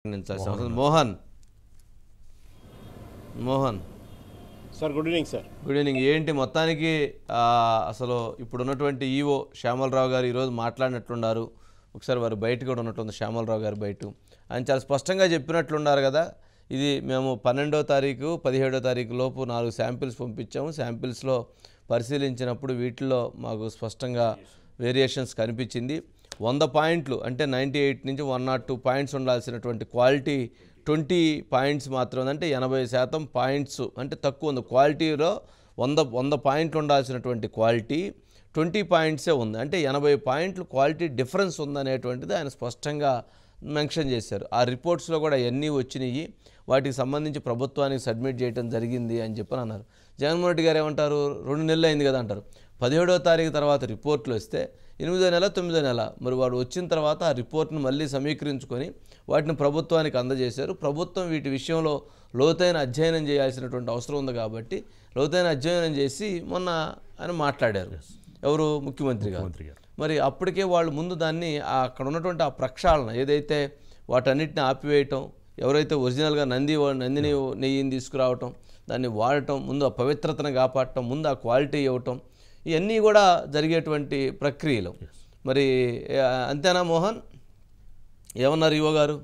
Mohan Mohan sir good evening sir. Good evening. ఏంటి మొత్తానికి అసలు ఇప్పుడు ఉన్నటువంటి ఈవో శ్యామలరావు గారు ఈరోజు మాట్లాడినట్లున్నారు. ఒకసారి వారు బయట కూడా ఉన్నట్టుంది, శ్యామలరావు గారు బయట ఆయన చాలా స్పష్టంగా చెప్పినట్లున్నారు కదా. ఇది మేము 12వ తారీఖు 17వ తారీఖు లోపు 4 శాంపిల్స్ పంపించాము. శాంపిల్స్లో పరిశీలించినప్పుడు వీటిల్లో మాకు స్పష్టంగా వేరియేషన్స్ కనిపించింది. 100 పాయింట్లు అంటే 98 నుంచి 102 పాయింట్స్ ఉండాల్సినటువంటి క్వాలిటీ 20 పాయింట్స్ మాత్రం, అంటే 80% పాయింట్స్ అంటే తక్కువ ఉంది. క్వాలిటీలో 100 పాయింట్లు ఉండాల్సినటువంటి క్వాలిటీ 20 పాయింట్సే ఉంది. అంటే 80 పాయింట్లు క్వాలిటీ డిఫరెన్స్ ఉందనేటువంటిది ఆయన స్పష్టంగా మెన్షన్ చేశారు. ఆ రిపోర్ట్స్లో కూడా ఎన్ని వచ్చినాయి, వాటికి సంబంధించి ప్రభుత్వానికి సబ్మిట్ చేయడం జరిగింది అని చెప్పని అన్నారు. జగన్మోహన్ రెడ్డి గారు ఏమంటారు, 2 నెలలు అయింది కదా అంటారు. 17వ తారీఖు తర్వాత రిపోర్ట్లు వస్తే 8వ నెల 9వ నెల, మరి వాడు వచ్చిన తర్వాత ఆ రిపోర్ట్ను మళ్ళీ సమీకరించుకొని వాటిని ప్రభుత్వానికి అందజేశారు. ప్రభుత్వం వీటి విషయంలో లోతైన అధ్యయనం చేయాల్సినటువంటి అవసరం ఉంది కాబట్టి లోతైన అధ్యయనం చేసి మొన్న ఆయన మాట్లాడారు. ఎవరు? ముఖ్యమంత్రి గారు. మరి అప్పటికే వాళ్ళు ముందు దాన్ని అక్కడ ఉన్నటువంటి ఆ ప్రక్షాళన ఏదైతే వాటన్నిటిని ఆపివేయటం, ఎవరైతే ఒరిజినల్గా నందిని నెయ్యిని తీసుకురావటం, దాన్ని వాడటం, ముందు ఆ పవిత్రతను కాపాడటం, ముందు ఆ క్వాలిటీ ఇవ్వటం, ఇవన్నీ కూడా జరిగేటువంటి ప్రక్రియలు. మరి అంతేనా మోహన్? ఏమన్నారు ఈవో గారు?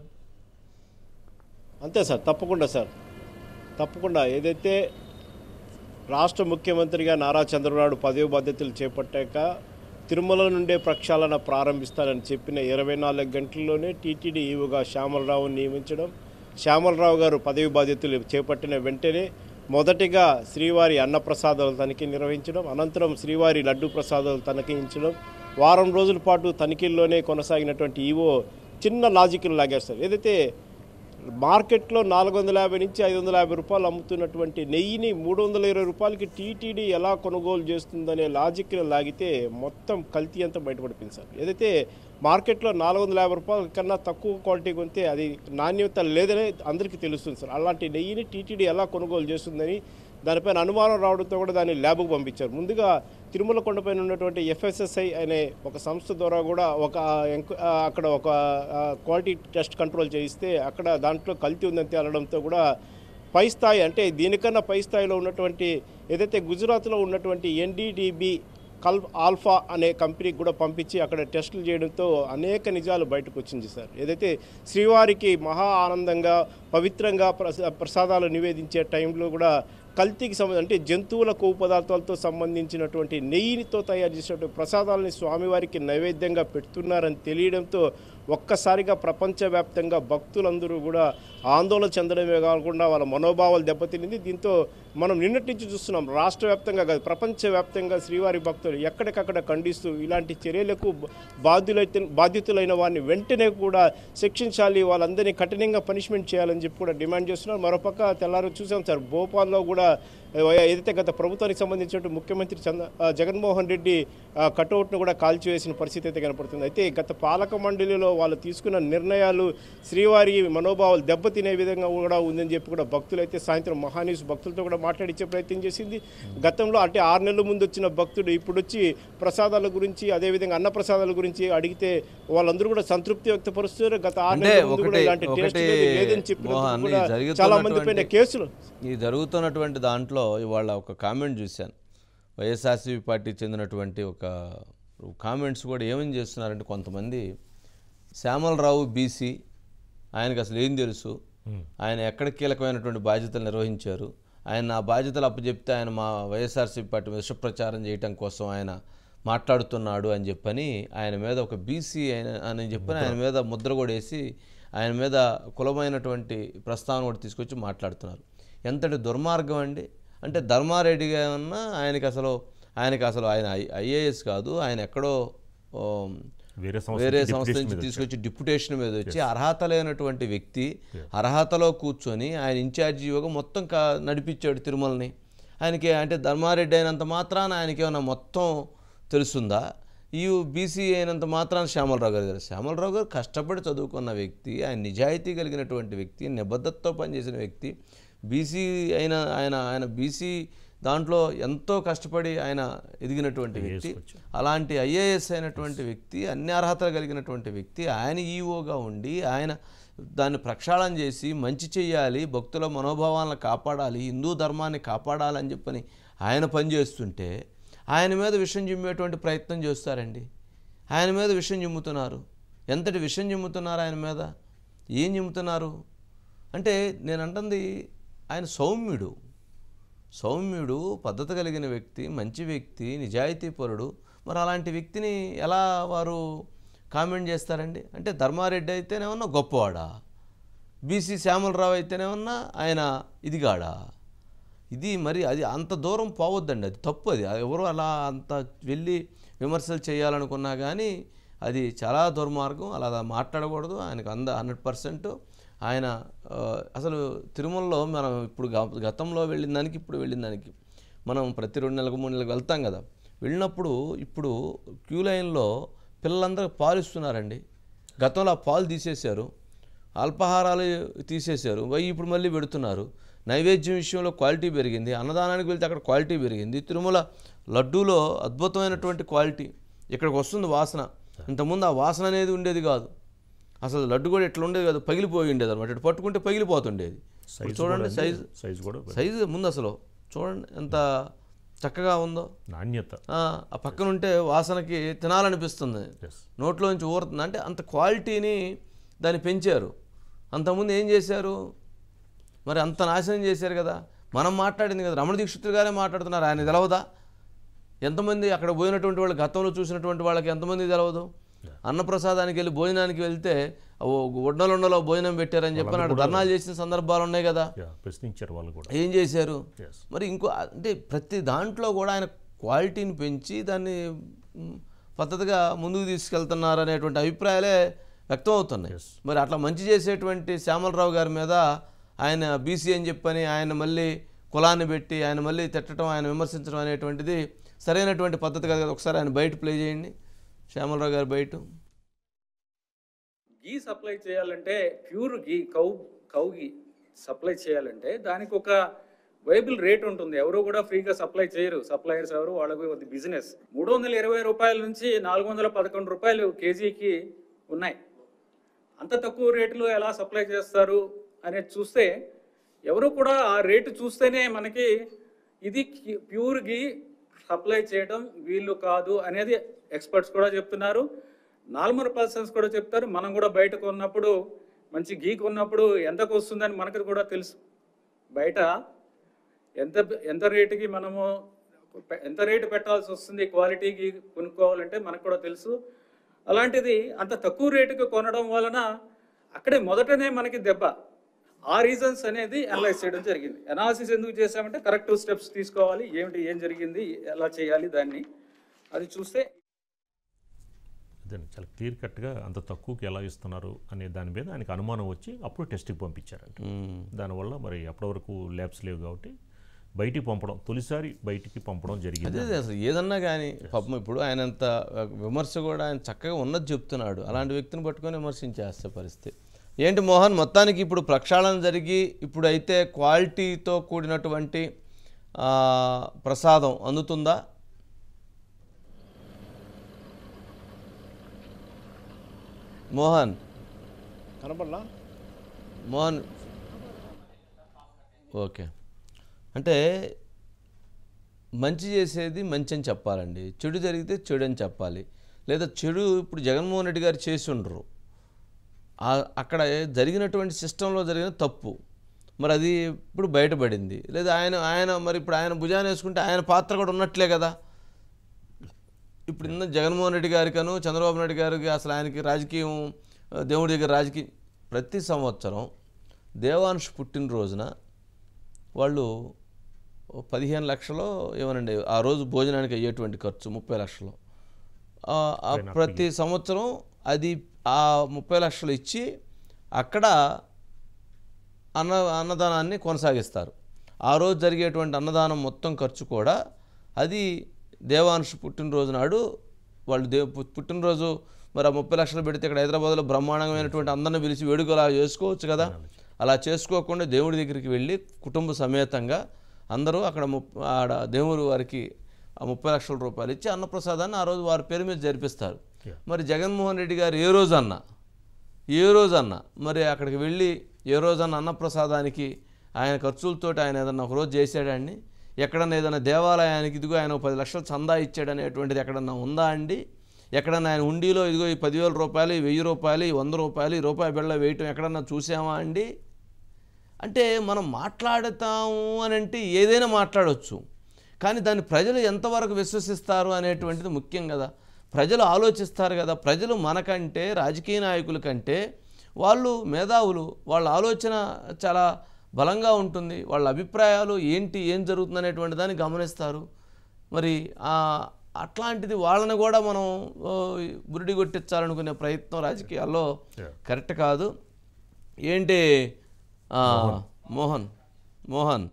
అంతే సార్, తప్పకుండా సార్, తప్పకుండా. ఏదైతే రాష్ట్ర ముఖ్యమంత్రిగా నారా చంద్రబాబు పదవి బాధ్యతలు చేపట్టాక తిరుమల నుండే ప్రక్షాళన ప్రారంభిస్తానని చెప్పిన 24 గంటల్లోనే టీటీడీ ఈవోగా శ్యామలరావుని నియమించడం, శ్యామలరావు గారు పదవి బాధ్యతలు చేపట్టిన వెంటనే మొదటిగా శ్రీవారి అన్నప్రసాదాలు తనిఖీ నిర్వహించడం, అనంతరం శ్రీవారి లడ్డు ప్రసాదాలు తనిఖీయించడం, వారం రోజుల పాటు తనిఖీల్లోనే కొనసాగినటువంటి ఈవో చిన్న లాజిక్లు లాగేస్తారు. ఏదైతే మార్కెట్లో 450 నుంచి 550 రూపాయలు అమ్ముతున్నటువంటి నెయ్యిని 320 రూపాయలకి టీటీడీ ఎలా కొనుగోలు చేస్తుందనే లాజిక్ని లాగితే మొత్తం కల్తీ అంతా బయటపడిపోయింది సార్. ఏదైతే మార్కెట్లో 450 రూపాయల కన్నా తక్కువ క్వాలిటీ కొంటే అది నాణ్యత లేదనే అందరికీ తెలుస్తుంది సార్. అలాంటి నెయ్యిని టీటీడీ ఎలా కొనుగోలు చేస్తుందని దానిపైన అనుమానం రావడంతో కూడా దాన్ని ల్యాబ్కు పంపించారు. ముందుగా తిరుమల కొండపైన ఉన్నటువంటి FSSI అనే ఒక సంస్థ ద్వారా కూడా అక్కడ ఒక క్వాలిటీ టెస్ట్ కంట్రోల్ చేయిస్తే అక్కడ దాంట్లో కల్తీ ఉందని తేలడంతో కూడా పై స్థాయి, అంటే దీనికన్నా పై స్థాయిలో ఉన్నటువంటి ఏదైతే గుజరాత్లో ఉన్నటువంటి NDDB ఆల్ఫా అనే కంపెనీకి కూడా పంపించి అక్కడ టెస్టులు చేయడంతో అనేక నిజాలు బయటకు వచ్చింది సార్. ఏదైతే శ్రీవారికి మహా ఆనందంగా పవిత్రంగా ప్రసాదాలు నివేదించే టైంలో కూడా కల్తీకి అంటే జంతువుల కొవ్వు పదార్థాలతో సంబంధించినటువంటి నెయ్యితో తయారు చేసినటువంటి ప్రసాదాలని స్వామివారికి నైవేద్యంగా పెడుతున్నారని తెలియడంతో ఒక్కసారిగా ప్రపంచవ్యాప్తంగా భక్తులందరూ కూడా ఆందోళన చెందడమే కాకుండా వాళ్ళ మనోభావాలు దెబ్బతినింది. దీంతో మనం నిన్నటి నుంచి చూస్తున్నాం, రాష్ట్ర వ్యాప్తంగా కాదు ప్రపంచవ్యాప్తంగా శ్రీవారి భక్తులు ఎక్కడికక్కడ ఖండిస్తూ ఇలాంటి చర్యలకు బాధ్యతులైన వారిని వెంటనే కూడా శిక్షించాలి, వాళ్ళందరినీ కఠినంగా పనిష్మెంట్ చేయాలని చెప్పి కూడా డిమాండ్ చేస్తున్నారు. మరోపక్క తెల్లారు చూసాం సార్, భోపాల్లో కూడా ఏదైతే గత ప్రభుత్వానికి సంబంధించిన ముఖ్యమంత్రి జగన్మోహన్ రెడ్డి కటౌట్ను కూడా కాల్చివేసిన పరిస్థితి అయితే కనపడుతుంది. అయితే గత పాలక మండలిలో వాళ్ళు తీసుకున్న నిర్ణయాలు శ్రీవారి మనోభావాలు దెబ్బతినే విధంగా కూడా ఉందని చెప్పి కూడా భక్తులు అయితే సాయంత్రం మహాన్యూస్ భక్తులతో కూడా మాట్లాడించే ప్రయత్నం చేసింది. గతంలో అంటే 6 నెలల ముందు వచ్చిన భక్తుడు ఇప్పుడు వచ్చి ప్రసాదాల గురించి అదేవిధంగా అన్న ప్రసాదాల గురించి అడిగితే వాళ్ళందరూ కూడా సంతృప్తి వ్యక్తపరుస్తారు. గత 6 నెలల ముందు కూడా ఇలాంటి టేస్ట్ లేదని చెప్పి చాలా మంది పైన కేసులు ఈ జరుగుతున్నటువంటి దాంట్లో ఇవాళ ఒక కామెంట్ చూశాను. వైఎస్ఆర్సీపీ పార్టీకి చెందినటువంటి ఒక కామెంట్స్ కూడా ఏమని చేస్తున్నారంటే, కొంతమంది శ్యామలరావు బీసీ, ఆయనకు అసలు ఏం తెలుసు, ఆయన ఎక్కడ కీలకమైనటువంటి బాధ్యతలు నిర్వహించారు, ఆయన ఆ బాధ్యతలు అప్పచెప్తే ఆయన మా వైఎస్ఆర్సీపీ పార్టీ మీద విషప్రచారం చేయడం కోసం ఆయన మాట్లాడుతున్నాడు అని చెప్పని ఆయన మీద ఒక బీసీ అని చెప్పని ఆయన మీద ముద్ర కూడా వేసి ఆయన మీద కులమైనటువంటి ప్రస్తావన కూడా తీసుకొచ్చి మాట్లాడుతున్నారు. ఎంతటి దుర్మార్గం అండి! అంటే ధర్మారెడ్డిగా ఉన్న ఆయనకి అసలు ఆయన IAS కాదు, ఆయన ఎక్కడో వేరే సంస్థ నుంచి తీసుకొచ్చి డిప్యుటేషన్ మీద వచ్చి అర్హత లేనటువంటి వ్యక్తి అర్హతలో కూర్చొని ఆయన ఇన్ఛార్జీగా మొత్తం నడిపించాడు తిరుమలని. ఆయనకి అంటే ధర్మారెడ్డి అయినంత మాత్రాన ఆయనకి ఏమన్నా మొత్తం తెలుస్తుందా? ఈ బీసీ అయినంత మాత్రాన శ్యామలరావు గారు శ్యామలరావు గారు కష్టపడి చదువుకున్న వ్యక్తి, ఆయన నిజాయితీ కలిగినటువంటి వ్యక్తి, నిబద్ధతతో పనిచేసిన వ్యక్తి, బీసీ అయిన ఆయన బీసీ దాంట్లో ఎంతో కష్టపడి ఆయన ఎదిగినటువంటి వ్యక్తి, అలాంటి IAS అయినటువంటి వ్యక్తి, అన్ని అర్హతలు కలిగినటువంటి వ్యక్తి, ఆయన ఈఓగా ఉండి ఆయన దాన్ని ప్రక్షాళన చేసి మంచి చేయాలి, భక్తుల మనోభావాలను కాపాడాలి, హిందూ ధర్మాన్ని కాపాడాలని చెప్పని ఆయన పనిచేస్తుంటే ఆయన మీద విషం చిమ్మేటువంటి ప్రయత్నం చేస్తారండి. ఆయన మీద విషం చిమ్ముతున్నారు. ఎంతటి విషం చిమ్ముతున్నారు ఆయన మీద? ఏం చిమ్ముతున్నారు అంటే నేను అంటుంది ఆయన సౌమ్యుడు, పద్ధతి కలిగిన వ్యక్తి, మంచి వ్యక్తి, నిజాయితీపరుడు. మరి అలాంటి వ్యక్తిని ఎలా వారు కామెంట్ చేస్తారండి? అంటే ధర్మారెడ్డి అయితేనేమన్నా గొప్పవాడా, బీసీ శ్యామలరావు అయితేనేమన్నా ఆయన ఇదిగాడా? ఇది మరి అది అంత దూరం పోవద్దండి, అది తప్పు. అది ఎవరు అలా అంత వెళ్ళి విమర్శలు చేయాలనుకున్నా కానీ అది చాలా దుర్మార్గం. అలా మాట్లాడకూడదు. ఆయనకు 100% ఆయన అసలు తిరుమలలో మనం ఇప్పుడు గతంలో వెళ్ళిన దానికి ఇప్పుడు వెళ్ళిన దానికి మనం ప్రతి 2 నెలలకు 3 నెలలకు వెళ్తాం కదా. వెళ్ళినప్పుడు ఇప్పుడు క్యూ లైన్లో పిల్లలందరూ పాలు ఇస్తున్నారండి. గతంలో ఆ పాలు తీసేశారు, అల్పాహారాలు తీసేశారు, ఇప్పుడు మళ్ళీ పెడుతున్నారు. నైవేద్యం విషయంలో క్వాలిటీ పెరిగింది. అన్నదానానికి వెళ్తే అక్కడ క్వాలిటీ పెరిగింది. తిరుమల లడ్డూలో అద్భుతమైనటువంటి క్వాలిటీ ఇక్కడికి వస్తుంది వాసన. ఇంతకుముందు ఆ వాసన అనేది ఉండేది కాదు. అసలు లడ్డు కూడా ఇట్లా ఉండేది కాదు, పగిలిపోయి ఉండేది అనమాట. ఇటు పట్టుకుంటే పగిలిపోతుండేది. చూడండి సైజు ముందు అసలు చూడండి ఎంత చక్కగా ఉందో, నాణ్యత. ఆ పక్కన ఉంటే వాసనకి తినాలనిపిస్తుంది, నోట్లోంచి ఊరుతుంది. అంటే అంత క్వాలిటీని దాన్ని పెంచారు. అంతకుముందు ఏం చేశారు మరి? అంత నాశనం చేశారు కదా. మనం మాట్లాడింది కదా, రమణ దీక్షితులు గారే మాట్లాడుతున్నారు. ఆయన తెలవదా? ఎంతమంది అక్కడ పోయినటువంటి వాళ్ళు, గతంలో చూసినటువంటి వాళ్ళకి ఎంతమంది తెలవదు? అన్నప్రసాదానికి వెళ్ళి భోజనానికి వెళ్తే ఒడ్డలుండలో భోజనం పెట్టారని చెప్పి నాడు ధర్నాలు చేసిన సందర్భాలు ఉన్నాయి కదా. ప్రశ్నించారు వాళ్ళు కూడా. ఏం చేశారు మరి? ఇంకో అంటే ప్రతి దాంట్లో కూడా ఆయన క్వాలిటీని పెంచి దాన్ని పద్ధతిగా ముందుకు తీసుకెళ్తున్నారు అనేటువంటి అభిప్రాయాలే వ్యక్తం అవుతున్నాయి. మరి అట్లా మంచి చేసేటువంటి శ్యామలరావు గారి మీద ఆయన బీసీ అని చెప్పని ఆయన మళ్ళీ కులాన్ని పెట్టి ఆయన మళ్ళీ తిట్టడం, ఆయన విమర్శించడం అనేటువంటిది సరైనటువంటి పద్ధతి కాదు కదా. ఒకసారి ఆయన బయట ప్లే చేయండి, శ్యామలరావు గారు బయట. గీ సప్లై చేయాలంటే, ప్యూర్ గీ కౌ గీ సప్లై చేయాలంటే దానికి ఒక వైబుల్ రేట్ ఉంటుంది. ఎవరు కూడా ఫ్రీగా సప్లై చేయరు. సప్లయర్స్ ఎవరు, వాళ్ళకి బిజినెస్. 320 రూపాయల నుంచి 411 రూపాయలు కేజీకి ఉన్నాయి. అంత తక్కువ రేటులో ఎలా సప్లై చేస్తారు అనేది చూస్తే ఎవరు కూడా ఆ రేటు చూస్తేనే మనకి ఇది ప్యూర్ గీ సప్లై చేయడం వీళ్ళు కాదు అనేది ఎక్స్పర్ట్స్ కూడా చెప్తున్నారు. నార్మల్ పర్సన్స్ కూడా చెప్తారు. మనం కూడా బయట కొన్నప్పుడు, మంచి గీ కొన్నప్పుడు ఎంతకు వస్తుందని మనకు కూడా తెలుసు. బయట ఎంత రేటుకి మనము ఎంత రేటు పెట్టాల్సి వస్తుంది క్వాలిటీ గీ కొనుక్కోవాలంటే మనకు కూడా తెలుసు. అలాంటిది అంత తక్కువ రేటుకి కొనడం వలన అక్కడే మొదటనే మనకి దెబ్బ. ఆ రీజన్స్ అనేది అనలైజ్ చేయడం జరిగింది. అనాలిసిస్ ఎందుకు చేసామంటే కరెక్టివ్ స్టెప్స్ తీసుకోవాలి, ఏం జరిగింది, ఎలా చేయాలి దాన్ని, అది చూస్తే అదే చాలా క్లియర్ కట్గా అంత తక్కువకి ఎలా ఇస్తున్నారు అనే దాని మీద ఆయనకు అనుమానం వచ్చి అప్పుడు టెస్ట్కి పంపించారంట. దానివల్ల మరి అప్పటి వరకు ల్యాబ్స్ లేవు కాబట్టి బయటికి పంపడం, తొలిసారి బయటికి పంపడం జరిగింది. అదే అసలు ఏదన్నా కానీ పాపం ఇప్పుడు ఆయన అంత విమర్శ కూడా ఆయన చక్కగా ఉన్నది చెప్తున్నాడు. అలాంటి వ్యక్తిని పట్టుకొని విమర్శించేస్తే పరిస్థితి ఏంటి మోహన్? మొత్తానికి ఇప్పుడు ప్రక్షాళన జరిగి ఇప్పుడైతే క్వాలిటీతో కూడినటువంటి ప్రసాదం అందుతుందా? మోహన్ కనపడలా? మోహన్ ఓకే. అంటే మంచి చేసేది మంచి అని చెప్పాలండి, చెడు జరిగితే చెడు అని చెప్పాలి. లేదా చెడు ఇప్పుడు జగన్మోహన్ రెడ్డి గారు చేసి ఉండరు, అక్కడ జరిగినటువంటి సిస్టంలో జరిగిన తప్పు మరి అది ఇప్పుడు బయటపడింది. లేదా ఆయన మరి ఇప్పుడు ఆయన భుజాన్ని వేసుకుంటే ఆయన పాత్ర కూడా ఉన్నట్లే కదా. ఇప్పుడు ఇన్న జగన్మోహన్ రెడ్డి గారికను చంద్రబాబు నాయుడు గారికి అసలు ఆయనకి రాజకీయం, దేవుడి దగ్గర రాజకీయం. ప్రతి సంవత్సరం దేవాంశ్ పుట్టినరోజున వాళ్ళు 15 లక్షలు ఏమనండి ఆ రోజు భోజనానికి అయ్యేటువంటి ఖర్చు 30 లక్షలు ప్రతి సంవత్సరం. అది ఆ 30 లక్షలు ఇచ్చి అక్కడ అన్నదానాన్ని కొనసాగిస్తారు. ఆ రోజు జరిగేటువంటి అన్నదానం మొత్తం ఖర్చు కూడా అది దేవాంశ్ పుట్టినరోజు నాడు వాళ్ళు పుట్టినరోజు మరి ఆ 30 లక్షలు పెడితే ఇక్కడ హైదరాబాద్లో బ్రహ్మాండమైనటువంటి అందరిని పిలిచి వేడుకలా చేసుకోవచ్చు కదా. అలా చేసుకోకుండా దేవుడి దగ్గరికి వెళ్ళి కుటుంబ సమేతంగా అందరూ అక్కడ ఆడ దేవుడి వారికి ఆ 30 లక్షల రూపాయలు ఇచ్చి అన్నప్రసాదాన్ని ఆ రోజు వారి పేరు మీద జరిపిస్తారు. మరి జగన్మోహన్ రెడ్డి గారు ఏ రోజు అన్నా ఏ రోజన్నా మరి అక్కడికి వెళ్ళి ఏ రోజన్నా అన్నప్రసాదానికి ఆయన ఖర్చులతోటి ఆయన ఏదన్నా ఒకరోజు చేశాడండి? ఎక్కడన్నా ఏదైనా దేవాలయానికి ఇదిగో ఆయన 10 లక్షలు చందా ఇచ్చాడనేటువంటిది ఎక్కడన్నా ఉందా అండి? ఎక్కడన్నా ఆయన హుండీలో ఇదిగో ఈ 10,000 రూపాయలు, 1,000 రూపాయలు, 100 రూపాయలు, రూపాయి బిళ్ళ వేయటం ఎక్కడన్నా చూసామా అండి? అంటే మనం మాట్లాడతాము అని అంటే ఏదైనా మాట్లాడవచ్చు, కానీ దాన్ని ప్రజలు ఎంతవరకు విశ్వసిస్తారు అనేటువంటిది ముఖ్యం కదా. ప్రజలు ఆలోచిస్తారు కదా. ప్రజలు మనకంటే రాజకీయ నాయకుల కంటే వాళ్ళు మేధావులు, వాళ్ళ ఆలోచన చాలా బలంగా ఉంటుంది, వాళ్ళ అభిప్రాయాలు ఏంటి, ఏం జరుగుతుంది అనేటువంటి దాన్ని గమనిస్తారు. మరి అట్లాంటిది వాళ్ళని కూడా మనం బురిడి కొట్టించాలనుకునే ప్రయత్నం రాజకీయాల్లో కరెక్ట్ కాదు. ఏంటి మోహన్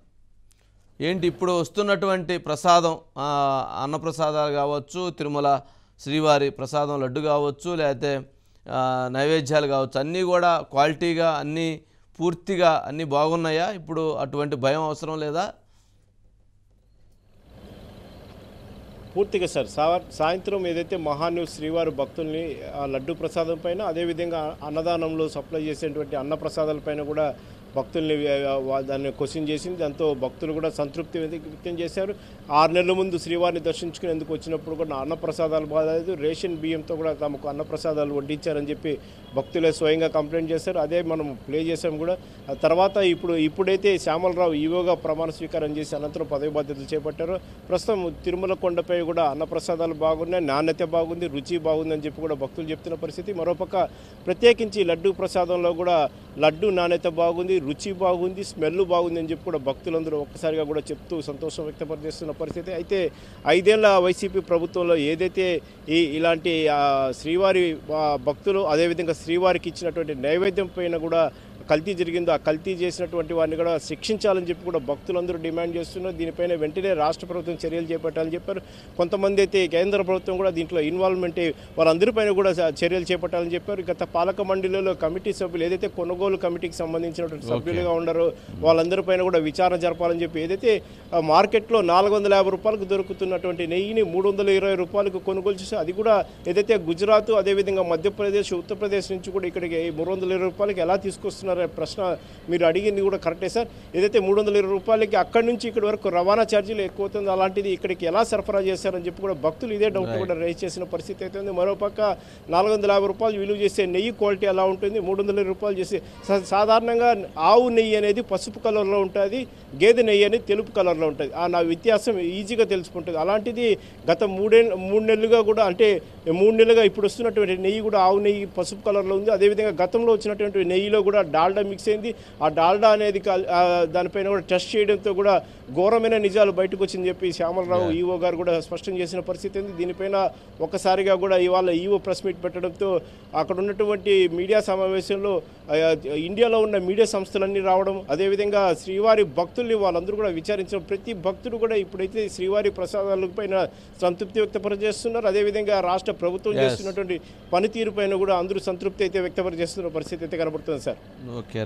ఏంటి ఇప్పుడు వస్తున్నటువంటి ప్రసాదం, అన్నప్రసాదాలు కావచ్చు, తిరుమల శ్రీవారి ప్రసాదం లడ్డు కావచ్చు, లేకపోతే నైవేద్యాలు కావచ్చు, అన్నీ కూడా క్వాలిటీగా అన్నీ పూర్తిగా అన్నీ బాగున్నాయా? ఇప్పుడు అటువంటి భయం అవసరం లేదా? పూర్తిగా సార్. సాయంత్రం ఏదైతే మహాన్యూ శ్రీవారి భక్తుల్ని ఆ లడ్డు ప్రసాదం పైన, అదేవిధంగా అన్నదానంలో సప్లై చేసేటువంటి అన్న ప్రసాదాలపైన కూడా భక్తుల్ని దాన్ని క్వశ్చన్ చేసింది. దాంతో భక్తులు కూడా సంతృప్తి వ్యక్తం చేశారు. 6 నెలల ముందు శ్రీవారిని దర్శించుకునేందుకు వచ్చినప్పుడు కూడా అన్నప్రసాదాలు బాగాలేదు, రేషన్ బియ్యంతో కూడా తమకు అన్నప్రసాదాలు వడ్డించారని చెప్పి భక్తులే స్వయంగా కంప్లైంట్ చేశారు. అదే మనం ప్లే చేసాం కూడా. ఆ తర్వాత ఇప్పుడైతే శ్యామలరావు ఈవోగా ప్రమాణ స్వీకారం చేసి అనంతరం పదవి బాధ్యతలు చేపట్టారో, ప్రస్తుతం తిరుమల కొండపై కూడా అన్నప్రసాదాలు బాగున్నాయి, నాణ్యత బాగుంది, రుచి బాగుందని చెప్పి కూడా భక్తులు చెప్తున్న పరిస్థితి. మరోపక్క ప్రత్యేకించి లడ్డు ప్రసాదంలో కూడా లడ్డు నాణ్యత బాగుంది, రుచి బాగుంది, స్మెల్ బాగుంది అని చెప్పి కూడా భక్తులందరూ ఒక్కసారిగా కూడా చెప్తూ సంతోషం వ్యక్తపరిచేస్తున్న పరిస్థితి. అయితే 5 ఏళ్ల వైసీపీ ప్రభుత్వంలో ఏదైతే ఇలాంటి శ్రీవారి భక్తులు, అదేవిధంగా శ్రీవారికి ఇచ్చినటువంటి నైవేద్యం పైన కూడా కల్తీ జరిగిందో, ఆ కల్తీ చేసినటువంటి వారిని కూడా శిక్షించాలని చెప్పి కూడా భక్తులందరూ డిమాండ్ చేస్తున్నారు. దీనిపైన వెంటనే రాష్ట్ర ప్రభుత్వం చర్యలు చేపట్టాలని చెప్పారు. కొంతమంది అయితే కేంద్ర ప్రభుత్వం కూడా దీంట్లో ఇన్వాల్వ్మెంట్ వాళ్ళందరిపైన కూడా చర్యలు చేపట్టాలని చెప్పారు. గత పాలక మండలిలో కమిటీ సభ్యులు ఏదైతే కొనుగోలు కమిటీకి సంబంధించినటువంటి సభ్యులుగా ఉన్నారో వాళ్ళందరిపైన కూడా విచారణ జరపాలని చెప్పి, ఏదైతే మార్కెట్లో 450 రూపాయలకు దొరుకుతున్నటువంటి నెయ్యిని 320 రూపాయలకు కొనుగోలు చేసి, అది కూడా ఏదైతే గుజరాత్, అదేవిధంగా మధ్యప్రదేశ్, ఉత్తరప్రదేశ్ నుంచి కూడా ఇక్కడికి 320 రూపాయలకి ఎలా తీసుకొస్తున్నారు ప్రశ్న మీరు అడిగింది కూడా కరెక్టే సార్. ఏదైతే 320 రూపాయలకి అక్కడి నుంచి ఇక్కడి వరకు రవాణా ఛార్జీలు ఎక్కువ అవుతుంది, అలాంటిది ఇక్కడికి ఎలా సరఫరా చేశారని చెప్పి కూడా భక్తులు ఇదే డౌట్ కూడా రైజ్ చేసిన పరిస్థితి అయితే ఉంది. మరోపక్క 450 రూపాయలు విలువ చేసే నెయ్యి క్వాలిటీ ఎలా ఉంటుంది, 320 రూపాయలు చేసే సాధారణంగా ఆవు నెయ్యి అనేది పసుపు కలర్లో ఉంటుంది, గేదె నెయ్యి అనేది తెలుపు కలర్లో ఉంటుంది. నా వ్యత్యాసం ఈజీగా తెలుసుకుంటుంది. అలాంటిది గత 3 నెలలుగా కూడా, అంటే 3 నెలలుగా ఇప్పుడు వస్తున్నటువంటి నెయ్యి కూడా ఆవు నెయ్యి పసుపు కలర్లో ఉంది. అదేవిధంగా గతంలో వచ్చినటువంటి నెయ్యిలో కూడా డాల్డా మిక్స్ అయింది. ఆ డాల్డా అనేది దానిపైన కూడా టెస్ట్ చేయడంతో కూడా ఘోరమైన నిజాలు బయటకు వచ్చిందని చెప్పి శ్యామలరావు ఈవో గారు కూడా స్పష్టం చేసిన పరిస్థితి ఉంది. దీనిపైన ఒక్కసారిగా కూడా ఇవాళ ఈవో ప్రెస్ మీట్ పెట్టడంతో అక్కడ ఉన్నటువంటి మీడియా సమావేశంలో ఇండియాలో ఉన్న మీడియా సంస్థలన్నీ రావడం, అదేవిధంగా శ్రీవారి భక్తుల్ని వాళ్ళందరూ కూడా విచారించడం, ప్రతి భక్తుడు కూడా ఇప్పుడైతే శ్రీవారి ప్రసాదాల పైన సంతృప్తి వ్యక్తపరిచేస్తున్నారు. అదేవిధంగా రాష్ట్ర ప్రభుత్వం చేస్తున్నటువంటి పనితీరు పైన కూడా అందరూ సంతృప్తి అయితే వ్యక్తపరిచేస్తున్న పరిస్థితి అయితే కనబడుతుంది సార్. ఓకే.